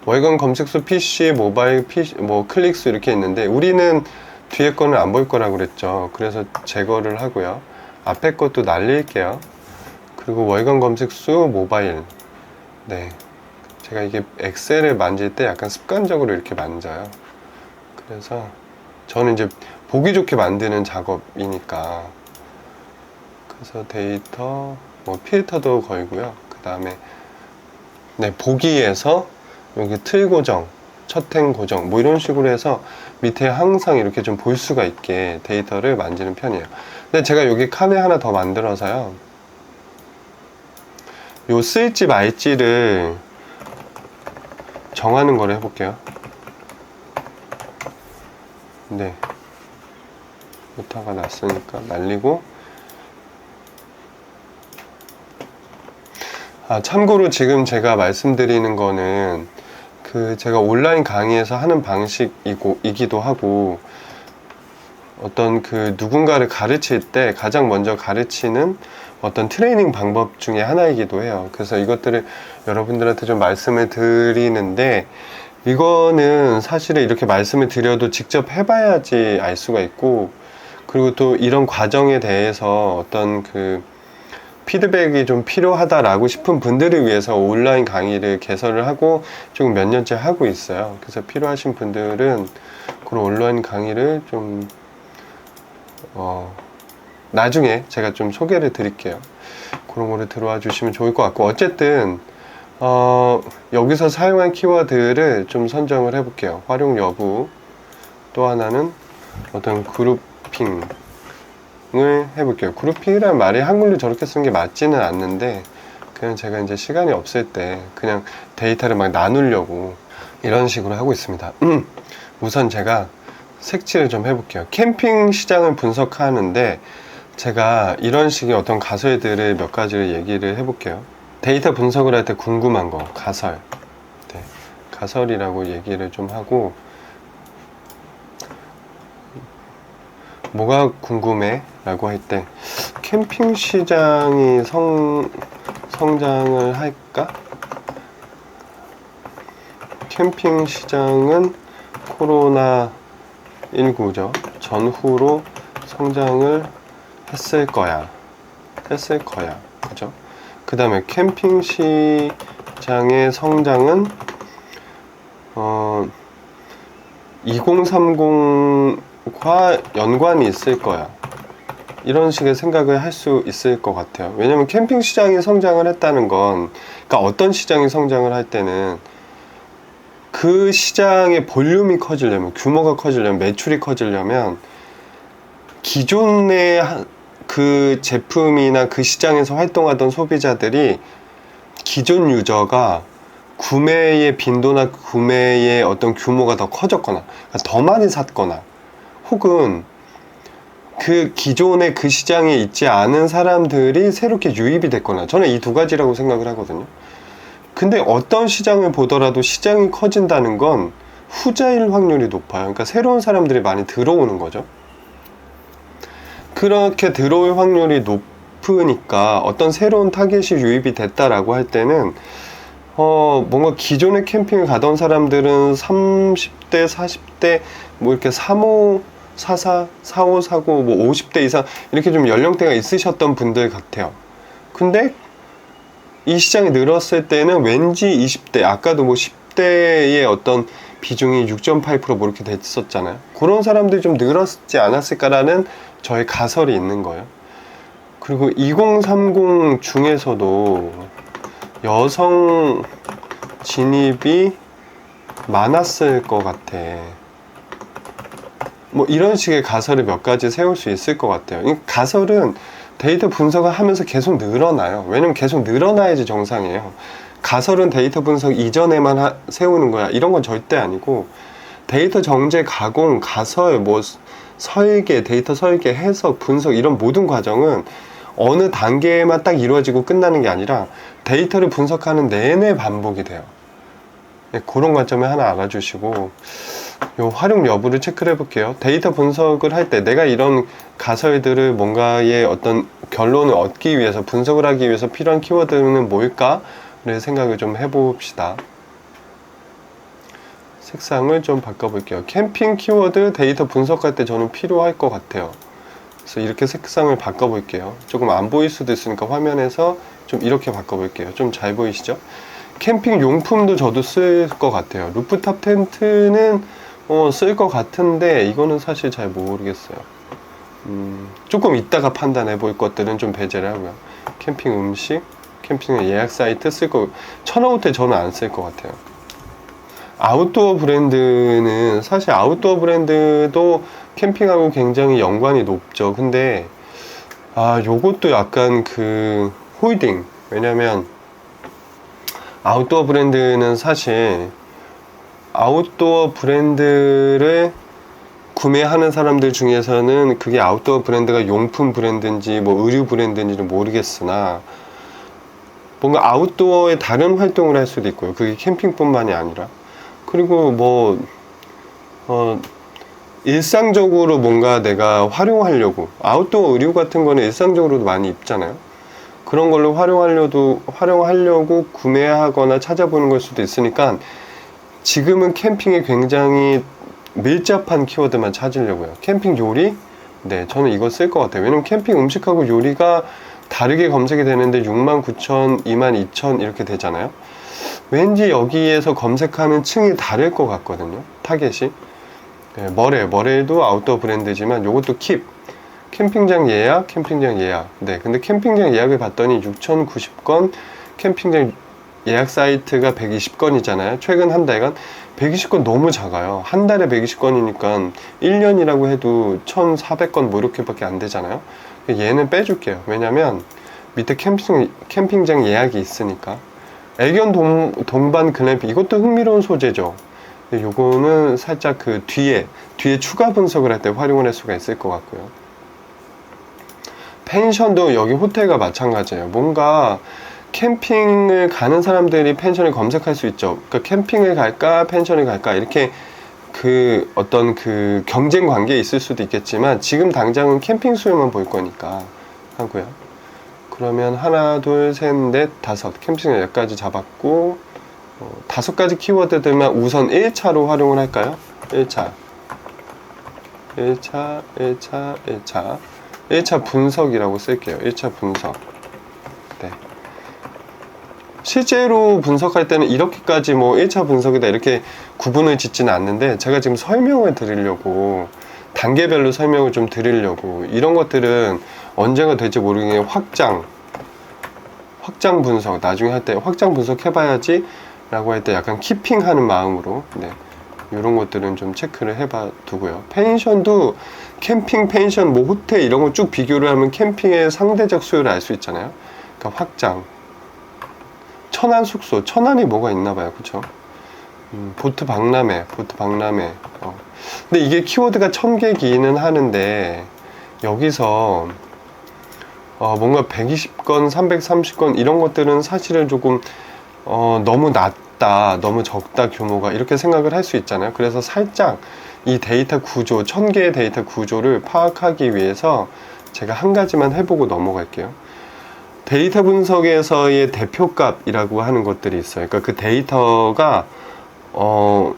월간 검색수 PC, 모바일 PC, 클릭수 이렇게 있는데, 우리는 뒤에 거는 안 볼 거라고 그랬죠. 그래서 제거를 하고요. 앞에 것도 날릴게요. 그리고 월간 검색수, 모바일. 네, 제가 이게 엑셀을 만질 때 약간 습관적으로 이렇게 만져요. 그래서 저는 이제 보기 좋게 만드는 작업이니까. 그래서 데이터, 필터도 걸고요. 그 다음에 보기에서 여기 틀 고정, 첫행 고정 뭐 이런 식으로 해서 밑에 항상 이렇게 좀 볼 수가 있게 데이터를 만지는 편이에요. 근데 제가 여기 칸을 하나 더 만들어서요, 요 쓸지 말지를 정하는 거를 해볼게요. 네, 오타가 났으니까 날리고. 참고로 지금 제가 말씀드리는 거는 제가 온라인 강의에서 하는 방식이기도 하고, 어떤 누군가를 가르칠 때 가장 먼저 가르치는 어떤 트레이닝 방법 중에 하나이기도 해요. 그래서 이것들을 여러분들한테 좀 말씀을 드리는데, 이거는 사실은 이렇게 말씀을 드려도 직접 해봐야지 알 수가 있고, 그리고 또 이런 과정에 대해서 어떤 피드백이 좀 필요하다라고 싶은 분들을 위해서 온라인 강의를 개설을 하고 지금 몇 년째 하고 있어요. 그래서 필요하신 분들은 그런 온라인 강의를 좀 나중에 제가 좀 소개를 드릴게요. 그런 거를 들어와 주시면 좋을 것 같고, 어쨌든 여기서 사용한 키워드를 좀 선정을 해 볼게요. 활용 여부, 또 하나는 어떤 그룹핑 을 해볼게요. 그룹핑이라는 말이 한글로 저렇게 쓰는 게 맞지는 않는데, 그냥 제가 이제 시간이 없을 때 그냥 데이터를 막 나누려고 이런 식으로 하고 있습니다. 우선 제가 색칠을 좀 해볼게요. 캠핑 시장을 분석하는데 제가 이런 식의 어떤 가설들을 몇 가지를 얘기를 해볼게요. 데이터 분석을 할 때 궁금한 거, 가설. 네, 가설이라고 얘기를 좀 하고, 뭐가 궁금해? 라고 할 때, 캠핑 시장이 성장을 할까? 캠핑 시장은 코로나19죠. 전후로 성장을 했을 거야. 그죠? 그 다음에 캠핑 시장의 성장은, 2030과 연관이 있을 거야. 이런 식의 생각을 할 수 있을 것 같아요. 왜냐면 캠핑 시장이 성장을 했다는 건, 그러니까 어떤 시장이 성장을 할 때는 그 시장의 볼륨이 커지려면, 규모가 커지려면, 매출이 커지려면 기존의 그 제품이나 그 시장에서 활동하던 소비자들이, 기존 유저가 구매의 빈도나 구매의 어떤 규모가 더 커졌거나, 그러니까 더 많이 샀거나, 혹은 그 기존의 그 시장에 있지 않은 사람들이 새롭게 유입이 됐거나, 저는 이 두 가지라고 생각을 하거든요. 근데 어떤 시장을 보더라도 시장이 커진다는 건 후자일 확률이 높아요. 그러니까 새로운 사람들이 많이 들어오는 거죠. 그렇게 들어올 확률이 높으니까 어떤 새로운 타겟이 유입이 됐다라고 할 때는 뭔가 기존에 캠핑을 가던 사람들은 30대, 40대, 뭐 이렇게 35, 44, 45, 49, 뭐 50대 이상 이렇게 좀 연령대가 있으셨던 분들 같아요. 근데 이 시장이 늘었을 때는 왠지 20대, 아까도 뭐 10대의 어떤 비중이 6.8% 뭐 이렇게 됐었잖아요. 그런 사람들이 좀 늘었지 않았을까라는 저의 가설이 있는 거예요. 그리고 2030 중에서도 여성 진입이 많았을 것 같아. 뭐 이런 식의 가설을 몇 가지 세울 수 있을 것 같아요. 이 가설은 데이터 분석을 하면서 계속 늘어나요. 왜냐면 계속 늘어나야지 정상이에요. 가설은 데이터 분석 이전에만 세우는 거야, 이런 건 절대 아니고, 데이터 정제, 가공, 가설, 뭐 설계, 데이터 설계, 해석, 분석, 이런 모든 과정은 어느 단계에만 딱 이루어지고 끝나는 게 아니라 데이터를 분석하는 내내 반복이 돼요. 네, 그런 관점에 하나 알아주시고, 요 활용 여부를 체크를 해볼게요. 데이터 분석을 할 때 내가 이런 가설들을 뭔가의 어떤 결론을 얻기 위해서, 분석을 하기 위해서 필요한 키워드는 뭘까를 생각을 좀 해봅시다. 색상을 좀 바꿔볼게요. 캠핑 키워드 데이터 분석할 때 저는 필요할 것 같아요. 그래서 이렇게 색상을 바꿔볼게요. 조금 안 보일 수도 있으니까 화면에서 좀 이렇게 바꿔볼게요. 좀 잘 보이시죠? 캠핑 용품도 저도 쓸 것 같아요. 루프탑 텐트는 쓸 것 같은데 이거는 사실 잘 모르겠어요. 조금 이따가 판단해 볼 것들은 좀 배제를 하고요. 캠핑 음식, 캠핑 예약 사이트 쓸 거, 천하호텔 저는 안 쓸 것 같아요. 아웃도어 브랜드는 사실 아웃도어 브랜드도 캠핑하고 굉장히 연관이 높죠. 근데 요것도 약간 그 홀딩. 왜냐면 아웃도어 브랜드는 사실 아웃도어 브랜드를 구매하는 사람들 중에서는 그게 아웃도어 브랜드가 용품 브랜드인지 뭐 의류 브랜드인지는 모르겠으나 뭔가 아웃도어의 다른 활동을 할 수도 있고요. 그게 캠핑뿐만이 아니라. 그리고 뭐 일상적으로 뭔가 내가 활용하려고 아웃도어 의류 같은 거는 일상적으로도 많이 입잖아요. 그런 걸로 활용하려고 구매하거나 찾아보는 걸 수도 있으니까 지금은 캠핑에 굉장히 밀접한 키워드만 찾으려고요. 캠핑 요리? 네, 저는 이거 쓸 것 같아요. 왜냐면 캠핑 음식하고 요리가 다르게 검색이 되는데 69,000, 22,000 이렇게 되잖아요. 왠지 여기에서 검색하는 층이 다를 것 같거든요. 타겟이. 네, 머레도 아웃도어 브랜드지만 요것도 킵. 캠핑장 예약. 네, 근데 캠핑장 예약을 봤더니 6,090건, 캠핑장 예약 사이트가 120건이잖아요. 최근 한 달간 120건 너무 작아요. 한 달에 120건이니까 1년이라고 해도 1,400건 뭐 이렇게밖에 안 되잖아요. 얘는 빼줄게요. 왜냐면 밑에 캠핑장 예약이 있으니까. 애견 동반 글램핑, 이것도 흥미로운 소재죠. 요거는 살짝 그 뒤에 추가 분석을 할 때 활용을 할 수가 있을 것 같고요. 펜션도 여기 호텔과 마찬가지예요. 뭔가 캠핑을 가는 사람들이 펜션을 검색할 수 있죠. 그러니까 캠핑을 갈까 펜션을 갈까 이렇게 그 어떤 그 경쟁 관계에 있을 수도 있겠지만 지금 당장은 캠핑 수요만 볼 거니까 하고요. 그러면 하나, 둘, 셋, 넷, 다섯 캠핑을 여기까지 잡았고 5가지 키워드들만 우선 1차로 활용을 할까요? 1차 분석이라고 쓸게요. 1차 분석. 네. 실제로 분석할 때는 이렇게까지 뭐 1차 분석이다 이렇게 구분을 짓지는 않는데 제가 지금 설명을 드리려고 단계별로 설명을 좀 드리려고 이런 것들은 언제가 될지 모르겠는데 확장 분석 나중에 할 때 확장 분석 해봐야지 라고 할 때 약간 키핑하는 마음으로 네, 이런 것들은 좀 체크를 해봐 두고요. 펜션도 캠핑 펜션 뭐 호텔 이런 거 쭉 비교를 하면 캠핑의 상대적 수요를 알 수 있잖아요. 그러니까 확장 천안 숙소, 천안이 뭐가 있나 봐요. 그쵸? 보트 박람회. 근데 이게 키워드가 1000개기는 하는데, 여기서, 뭔가 120건, 330건, 이런 것들은 사실은 조금, 너무 낮다, 너무 적다, 규모가. 이렇게 생각을 할 수 있잖아요. 그래서 살짝 이 데이터 구조, 1000개의 데이터 구조를 파악하기 위해서 제가 한 가지만 해보고 넘어갈게요. 데이터 분석에서의 대표값이라고 하는 것들이 있어요. 그러니까 그 데이터가 어떤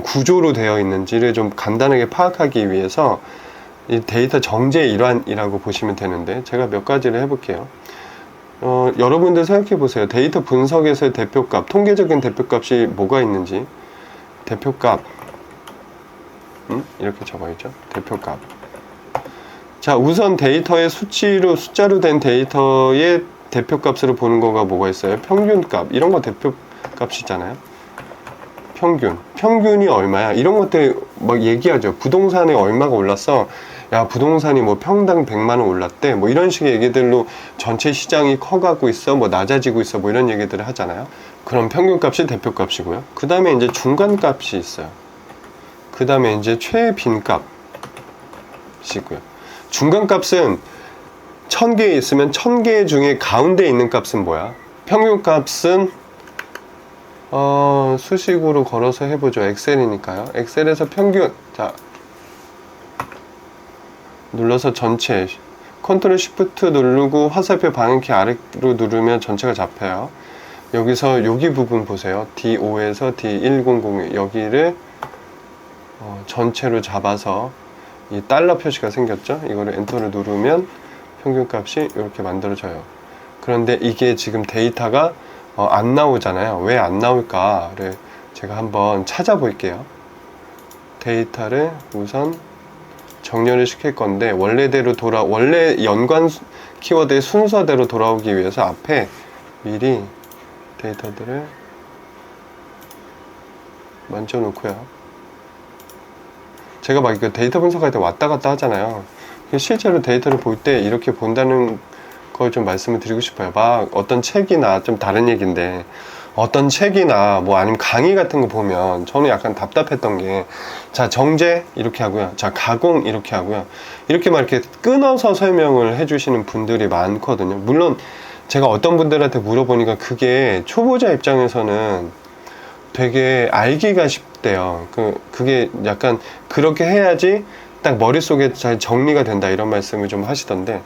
구조로 되어 있는지를 좀 간단하게 파악하기 위해서 이 데이터 정제의 일환이라고 보시면 되는데 제가 몇 가지를 해볼게요. 여러분들 생각해 보세요. 데이터 분석에서의 대표값, 통계적인 대표값이 뭐가 있는지. 대표값 이렇게 적어있죠. 대표값. 자, 우선 데이터의 숫자로 된 데이터의 대표값으로 보는 거가 뭐가 있어요? 평균값. 이런 거 대표값이잖아요. 평균이 얼마야? 이런 것들 막 얘기하죠. 부동산이 얼마가 올랐어? 야, 부동산이 뭐 평당 100만 원 올랐대. 뭐 이런 식의 얘기들로 전체 시장이 커가고 있어. 뭐 낮아지고 있어. 뭐 이런 얘기들을 하잖아요. 그럼 평균값이 대표값이고요. 그 다음에 이제 중간값이 있어요. 그 다음에 이제 최빈값이고요. 중간값은 1000개 있으면 1000개 중에 가운데 있는 값은 뭐야? 평균값은 수식으로 걸어서 해보죠. 엑셀이니까요. 엑셀에서 평균. 자, 눌러서 전체 컨트롤 쉬프트 누르고 화살표 방향키 아래로 누르면 전체가 잡혀요. 여기서 여기 부분 보세요. D5에서 D100 여기를 전체로 잡아서 이 달러 표시가 생겼죠. 이거를 엔터를 누르면 평균값이 이렇게 만들어져요. 그런데 이게 지금 데이터가 안 나오잖아요. 왜 안 나올까를 제가 한번 찾아볼게요. 데이터를 우선 정렬을 시킬 건데 원래 연관 키워드의 순서대로 돌아오기 위해서 앞에 미리 데이터들을 만져놓고요. 제가 막 이거 데이터 분석할 때 왔다 갔다 하잖아요. 실제로 데이터를 볼 때 이렇게 본다는 걸 좀 말씀을 드리고 싶어요. 막 어떤 책이나 좀 다른 얘기인데, 어떤 책이나 뭐 아니면 강의 같은 거 보면 저는 약간 답답했던 게, 자, 정제 이렇게 하고요, 자, 가공 이렇게 하고요, 이렇게 막 이렇게 끊어서 설명을 해주시는 분들이 많거든요. 물론 제가 어떤 분들한테 물어보니까 그게 초보자 입장에서는 되게 알기가 쉽대요. 그게 약간 그렇게 해야지 딱 머릿속에 잘 정리가 된다, 이런 말씀을 좀 하시던데,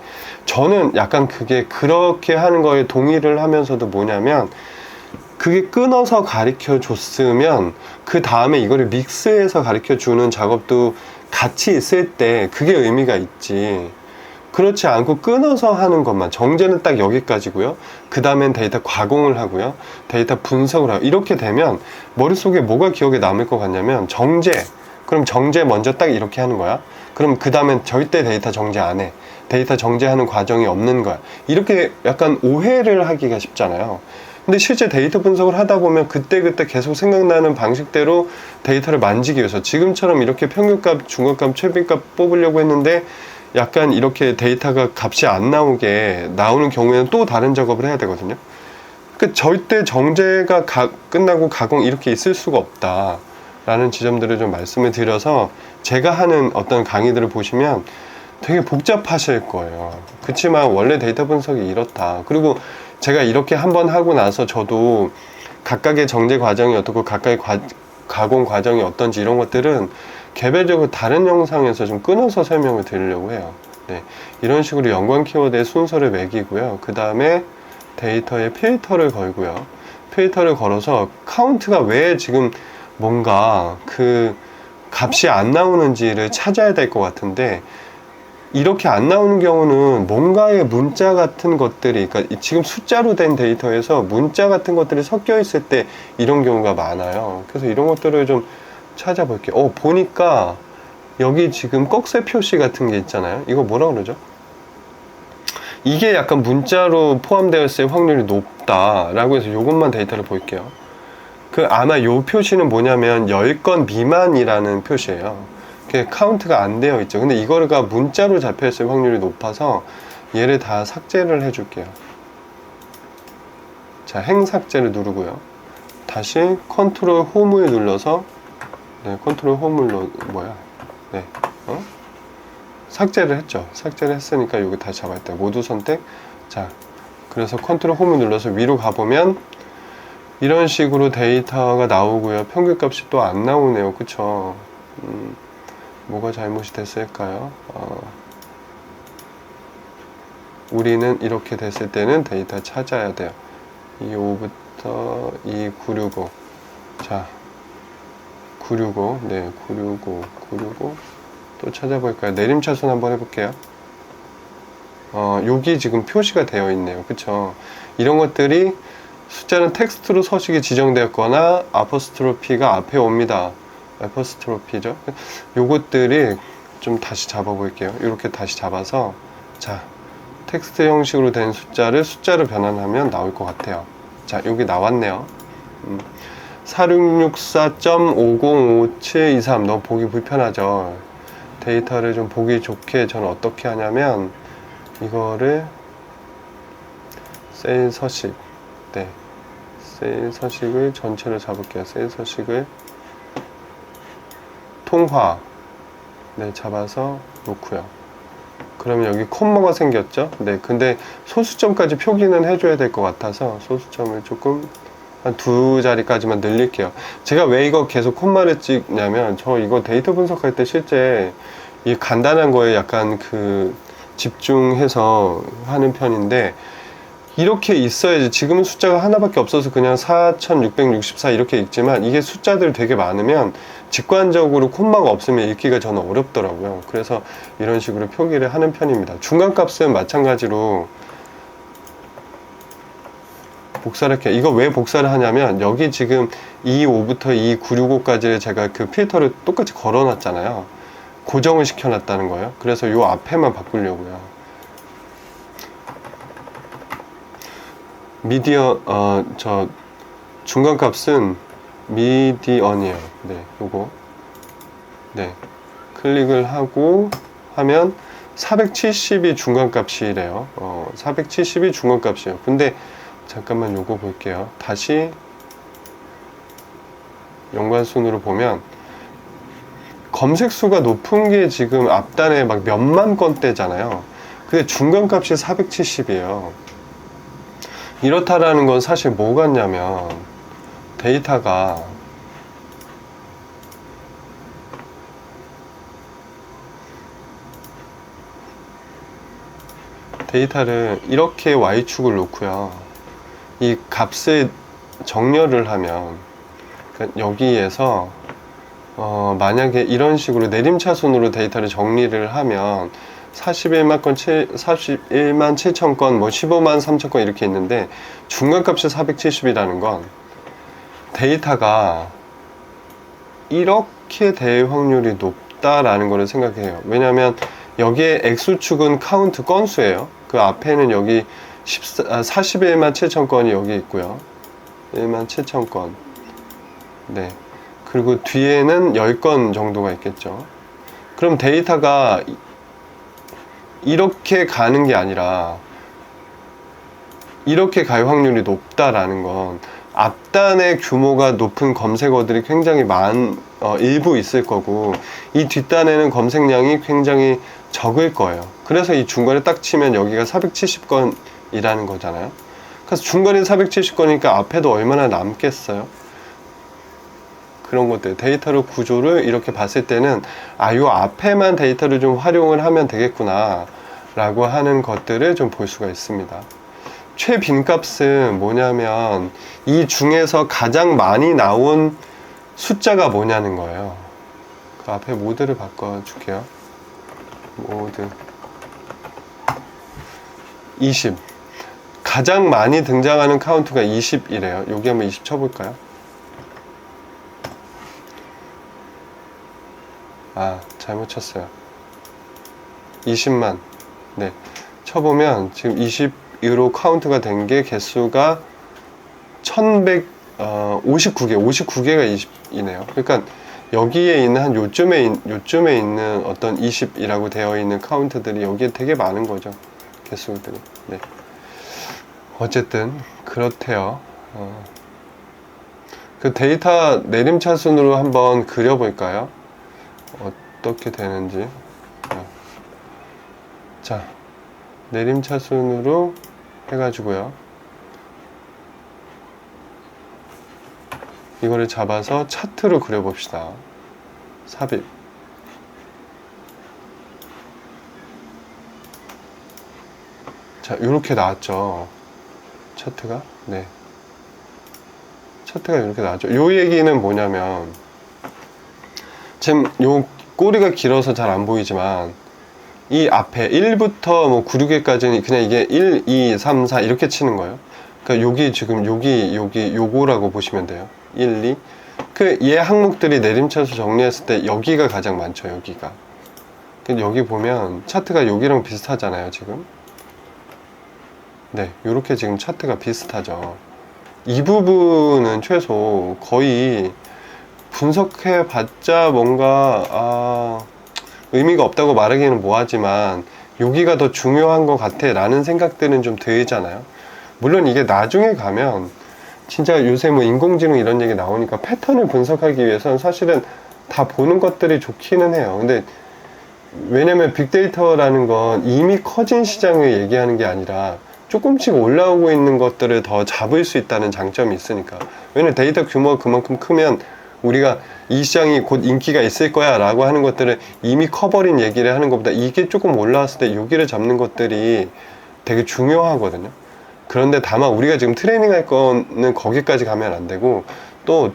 저는 약간 그게 그렇게 하는 거에 동의를 하면서도 뭐냐면, 그게 끊어서 가르쳐 줬으면 그 다음에 이거를 믹스해서 가르쳐 주는 작업도 같이 있을 때 그게 의미가 있지, 그렇지 않고 끊어서 하는 것만, 정제는 딱 여기까지고요, 그 다음엔 데이터 가공을 하고요, 데이터 분석을 하고, 이렇게 되면 머릿속에 뭐가 기억에 남을 것 같냐면, 정제, 그럼 정제 먼저 딱 이렇게 하는 거야. 그럼 그 다음엔 절대 데이터 정제 안 해. 데이터 정제하는 과정이 없는 거야. 이렇게 약간 오해를 하기가 쉽잖아요. 근데 실제 데이터 분석을 하다 보면 그때그때 계속 생각나는 방식대로 데이터를 만지기 위해서, 지금처럼 이렇게 평균값, 중간값, 최빈값 뽑으려고 했는데 약간 이렇게 데이터가 값이 안 나오는 경우에는 또 다른 작업을 해야 되거든요. 그러니까 절대 정제가 끝나고 가공 이렇게 있을 수가 없다 라는 지점들을 좀 말씀을 드려서, 제가 하는 어떤 강의들을 보시면 되게 복잡하실 거예요. 그렇지만 원래 데이터 분석이 이렇다. 그리고 제가 이렇게 한번 하고 나서 저도 각각의 정제 과정이 어떻고 각각의 가공 과정이 어떤지 이런 것들은 개별적으로 다른 영상에서 좀 끊어서 설명을 드리려고 해요. 네, 이런 식으로 연관 키워드의 순서를 매기고요. 그 다음에 데이터에 필터를 걸고요. 필터를 걸어서 카운트가 왜 지금 뭔가 그 값이 안 나오는지를 찾아야 될 것 같은데, 이렇게 안 나오는 경우는 뭔가의 문자 같은 것들이, 그러니까 지금 숫자로 된 데이터에서 문자 같은 것들이 섞여 있을 때 이런 경우가 많아요. 그래서 이런 것들을 좀 찾아볼게요. 보니까 여기 지금 꺽쇠 표시 같은 게 있잖아요. 이거 뭐라 그러죠? 이게 약간 문자로 포함되어 있을 확률이 높다라고 해서 이것만 데이터를 볼게요. 아마 요 표시는 뭐냐면 10건 미만이라는 표시예요. 그게 카운트가 안 되어 있죠. 근데 이거가 문자로 잡혀 있을 확률이 높아서 얘를 다 삭제를 해줄게요. 자, 행 삭제를 누르고요. 다시 컨트롤 홈을 눌러서, 네, 컨트롤 홈을 네, 삭제를 했죠. 삭제를 했으니까 여기 다시 잡아야 돼요. 모두 선택. 자, 그래서 컨트롤 홈을 눌러서 위로 가보면 이런 식으로 데이터가 나오고요. 평균값이 또 안 나오네요. 그쵸? 뭐가 잘못이 됐을까요? 우리는 이렇게 됐을 때는 데이터 찾아야 돼요. 25부터 2965. 자, 965. 네, 965. 또 찾아볼까요? 내림차순 한번 해볼게요. 여기 지금 표시가 되어 있네요. 그쵸? 이런 것들이 숫자는 텍스트로 서식이 지정되었거나 아포스트로피가 앞에 옵니다. 아포스트로피죠. 요것들이 좀 다시 잡아볼게요. 이렇게 다시 잡아서, 자, 텍스트 형식으로 된 숫자를 변환하면 나올 것 같아요. 자, 여기 나왔네요. 4664.505723. 너무 보기 불편하죠. 데이터를 좀 보기 좋게 저는 어떻게 하냐면, 이거를 셀 서식, 네, 셀 서식을 전체를 잡을게요. 셀 서식을 통화, 네, 잡아서 놓고요. 그러면 여기 콤마가 생겼죠. 네, 근데 소수점까지 표기는 해줘야 될 것 같아서 소수점을 조금 한 2자리까지만 늘릴게요. 제가 왜 이거 계속 콤마를 찍냐면, 저 이거 데이터 분석할 때 실제 이 간단한 거에 약간 집중해서 하는 편인데, 이렇게 있어야지. 지금은 숫자가 하나밖에 없어서 그냥 4664 이렇게 읽지만, 이게 숫자들 되게 많으면 직관적으로 콤마가 없으면 읽기가 저는 어렵더라고요. 그래서 이런 식으로 표기를 하는 편입니다. 중간값은 마찬가지로 복사를 할게요. 이거 왜 복사를 하냐면, 여기 지금 25부터 2965까지를 제가 그 필터를 똑같이 걸어 놨잖아요. 고정을 시켜 놨다는 거예요. 그래서 요 앞에만 바꾸려고요. 미디어, 중간값은 미디언이에요. 네, 요거. 네, 클릭을 하고 하면 470이 중간값이래요. 470이 중간값이에요. 근데 잠깐만 요거 볼게요. 다시 연관순으로 보면 검색 수가 높은 게 지금 앞단에 막 몇만 건대잖아요. 근데 중간값이 470이에요. 이렇다라는 건 사실 뭐 같냐면 데이터가 데이터를 이렇게 Y축을 놓고요. 이 값을 정렬을 하면 그러니까 여기에서 만약에 이런 식으로 내림차순으로 데이터를 정리를 하면 41만 7천 건, 뭐 15만 3천 건 이렇게 있는데 중간값이 470이라는 건 데이터가 이렇게 될 확률이 높다라는 것을 생각해요. 왜냐하면 여기에 X축은 카운트 건수예요. 그 앞에는 여기 41만 7천 건이 여기 있고요. 1만 7천 건. 네. 그리고 뒤에는 10건 정도가 있겠죠. 그럼 데이터가 이렇게 가는 게 아니라 이렇게 갈 확률이 높다라는 건 앞단의 규모가 높은 검색어들이 굉장히 일부 있을 거고 이 뒷단에는 검색량이 굉장히 적을 거예요. 그래서 이 중간에 딱 치면 여기가 470건이라는 거잖아요. 그래서 중간에 470건이니까 앞에도 얼마나 남겠어요? 그런 것들, 데이터로 구조를 이렇게 봤을 때는 요 앞에만 데이터를 좀 활용을 하면 되겠구나 라고 하는 것들을 좀 볼 수가 있습니다. 최빈값은 뭐냐면 이 중에서 가장 많이 나온 숫자가 뭐냐는 거예요. 그 앞에 모드를 바꿔줄게요. 모드 20. 가장 많이 등장하는 카운트가 20이래요. 여기 한번 20 쳐볼까요? 잘못 쳤어요. 20만. 네. 쳐보면 지금 20으로 카운트가 된 게 개수가 1159개가 20이네요. 그러니까 여기에 있는 한 요쯤에 있는 어떤 20이라고 되어 있는 카운트들이 여기에 되게 많은 거죠. 개수들이. 네. 어쨌든 그렇대요. 그 데이터 내림차순으로 한번 그려볼까요? 어떻게 되는지. 자, 내림차순으로 해가지고요. 이거를 잡아서 차트로 그려봅시다. 삽입. 자, 이렇게 나왔죠. 차트가. 네. 차트가 이렇게 나왔죠. 요 얘기는 뭐냐면, 지금 요 꼬리가 길어서 잘 안 보이지만, 이 앞에 1부터 뭐 9, 6개까지는 그냥 이게 1, 2, 3, 4 이렇게 치는 거예요. 그러니까 여기 지금 요거라고 보시면 돼요. 1, 2. 얘 항목들이 내림차수 정리했을 때 여기가 가장 많죠, 여기가. 여기 보면 차트가 여기랑 비슷하잖아요, 지금. 네, 요렇게 지금 차트가 비슷하죠. 이 부분은 최소 거의 분석해 봤자 뭔가, 의미가 없다고 말하기는 뭐하지만 여기가 더 중요한 것 같아 라는 생각들은 좀 들잖아요. 물론 이게 나중에 가면 진짜 요새 뭐 인공지능 이런 얘기 나오니까 패턴을 분석하기 위해서는 사실은 다 보는 것들이 좋기는 해요. 근데 왜냐면 빅데이터라는 건 이미 커진 시장을 얘기하는 게 아니라 조금씩 올라오고 있는 것들을 더 잡을 수 있다는 장점이 있으니까. 왜냐면 데이터 규모가 그만큼 크면 우리가 이 시장이 곧 인기가 있을 거야 라고 하는 것들을 이미 커버린 얘기를 하는 것보다 이게 조금 올라왔을 때 여기를 잡는 것들이 되게 중요하거든요. 그런데 다만 우리가 지금 트레이닝 할 거는 거기까지 가면 안 되고 또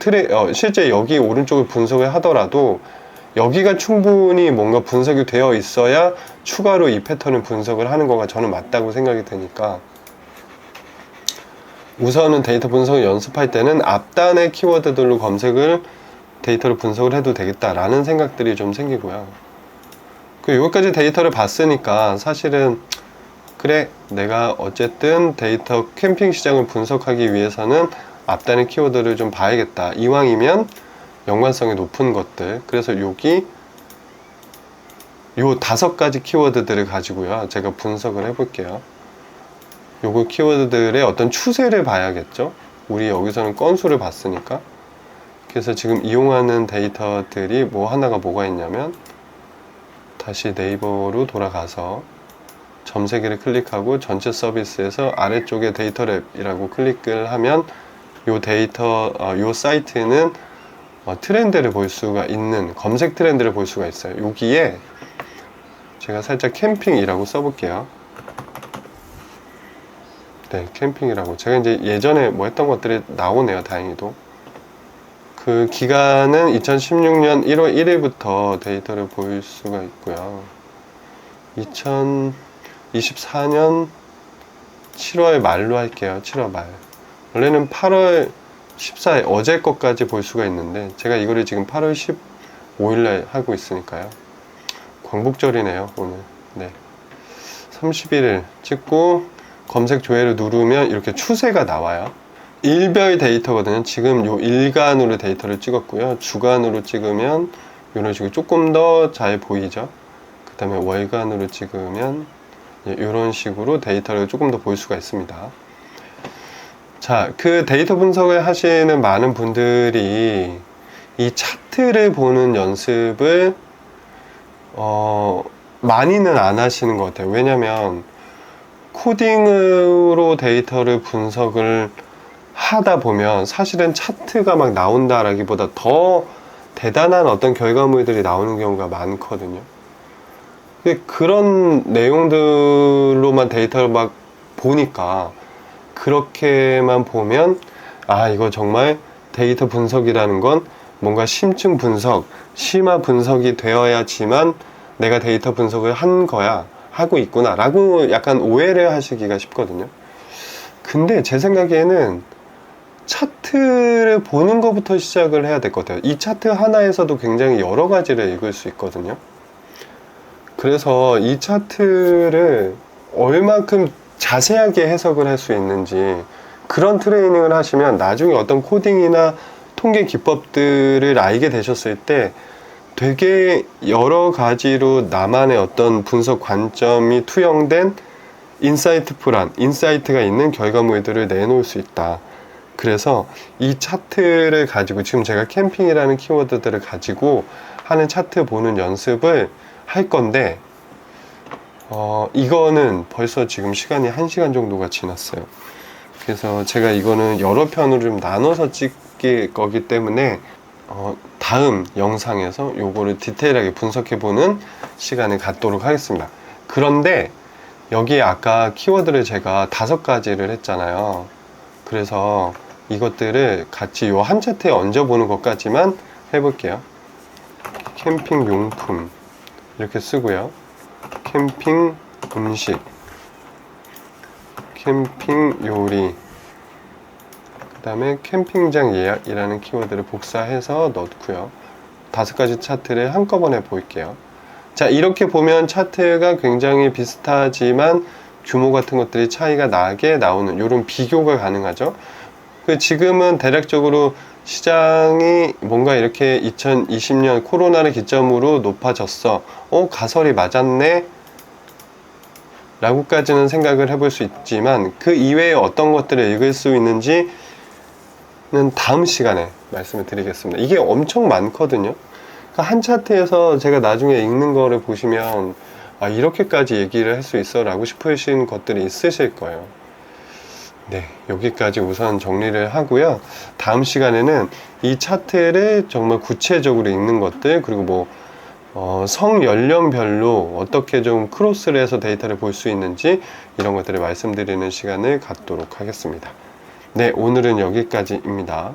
실제 여기 오른쪽을 분석을 하더라도 여기가 충분히 뭔가 분석이 되어 있어야 추가로 이 패턴을 분석을 하는 거가 저는 맞다고 생각이 되니까 우선은 데이터 분석을 연습할 때는 앞단의 키워드들로 데이터를 분석을 해도 되겠다라는 생각들이 좀 생기고요. 여기까지 데이터를 봤으니까 사실은 그래, 내가 어쨌든 데이터 캠핑 시장을 분석하기 위해서는 앞단의 키워드를 좀 봐야겠다. 이왕이면 연관성이 높은 것들. 그래서 여기 요 5가지 키워드들을 가지고요. 제가 분석을 해볼게요. 요거 키워드들의 어떤 추세를 봐야겠죠. 우리 여기서는 건수를 봤으니까. 그래서 지금 이용하는 데이터들이 하나가 뭐가 있냐면, 다시 네이버로 돌아가서 점세기를 클릭하고 전체 서비스에서 아래쪽에 데이터랩이라고 클릭을 하면 요 사이트는 트렌드를 볼 수가 있는, 검색 트렌드를 볼 수가 있어요. 여기에 제가 살짝 캠핑이라고 써볼게요. 네, 캠핑이라고. 제가 이제 예전에 했던 것들이 나오네요, 다행히도. 그 기간은 2016년 1월 1일부터 데이터를 볼 수가 있고요. 2024년 7월 말로 할게요. 7월 말. 원래는 8월 14일, 어제 것까지 볼 수가 있는데, 제가 이거를 지금 8월 15일날 하고 있으니까요. 광복절이네요, 오늘. 네. 31일 찍고, 검색 조회를 누르면 이렇게 추세가 나와요. 일별 데이터거든요. 지금 요 일간으로 데이터를 찍었고요. 주간으로 찍으면 이런 식으로 조금 더 잘 보이죠. 그 다음에 월간으로 찍으면 이런 식으로 데이터를 조금 더 볼 수가 있습니다. 자, 그 데이터 분석을 하시는 많은 분들이 이 차트를 보는 연습을 많이는 안 하시는 것 같아요. 왜냐면 코딩으로 데이터를 분석을 하다 보면 사실은 차트가 막 나온다라기보다 더 대단한 어떤 결과물들이 나오는 경우가 많거든요. 그런 내용들로만 데이터를 막 보니까, 그렇게만 보면 이거 정말 데이터 분석이라는 건 뭔가 심층 분석, 심화 분석이 되어야지만 내가 데이터 분석을 하고 있구나 라고 약간 오해를 하시기가 쉽거든요. 근데 제 생각에는 차트를 보는 것부터 시작을 해야 될 것 같아요. 이 차트 하나에서도 굉장히 여러 가지를 읽을 수 있거든요. 그래서 이 차트를 얼만큼 자세하게 해석을 할 수 있는지, 그런 트레이닝을 하시면 나중에 어떤 코딩이나 통계 기법들을 알게 되셨을 때 되게 여러 가지로 나만의 어떤 분석 관점이 투영된 인사이트가 있는 결과물들을 내놓을 수 있다. 그래서 이 차트를 가지고, 지금 제가 캠핑이라는 키워드들을 가지고 하는 차트 보는 연습을 할 건데, 이거는 벌써 지금 시간이 1시간 정도가 지났어요. 그래서 제가 이거는 여러 편으로 좀 나눠서 찍을 거기 때문에 다음 영상에서 요거를 디테일하게 분석해보는 시간을 갖도록 하겠습니다. 그런데 여기에 아까 키워드를 제가 5가지를 했잖아요. 그래서 이것들을 같이 요 한 차트에 얹어보는 것까지만 해볼게요. 캠핑 용품 이렇게 쓰고요. 캠핑 음식, 캠핑 요리, 그 다음에 캠핑장 예약이라는 키워드를 복사해서 넣고요. 5가지 차트를 한꺼번에 볼게요. 자, 이렇게 보면 차트가 굉장히 비슷하지만 규모 같은 것들이 차이가 나게 나오는 이런 비교가 가능하죠. 지금은 대략적으로 시장이 뭔가 이렇게 2020년 코로나를 기점으로 높아졌어. 가설이 맞았네. 라고까지는 생각을 해볼 수 있지만, 그 이외에 어떤 것들을 읽을 수 있는지는 다음 시간에 말씀을 드리겠습니다. 이게 엄청 많거든요. 그러니까 한 차트에서 제가 나중에 읽는 거를 보시면 이렇게까지 얘기를 할 수 있어 라고 싶으신 것들이 있으실 거예요. 네, 여기까지 우선 정리를 하고요. 다음 시간에는 이 차트를 정말 구체적으로 읽는 것들, 그리고 성 연령별로 어떻게 좀 크로스를 해서 데이터를 볼 수 있는지, 이런 것들을 말씀드리는 시간을 갖도록 하겠습니다. 네, 오늘은 여기까지입니다.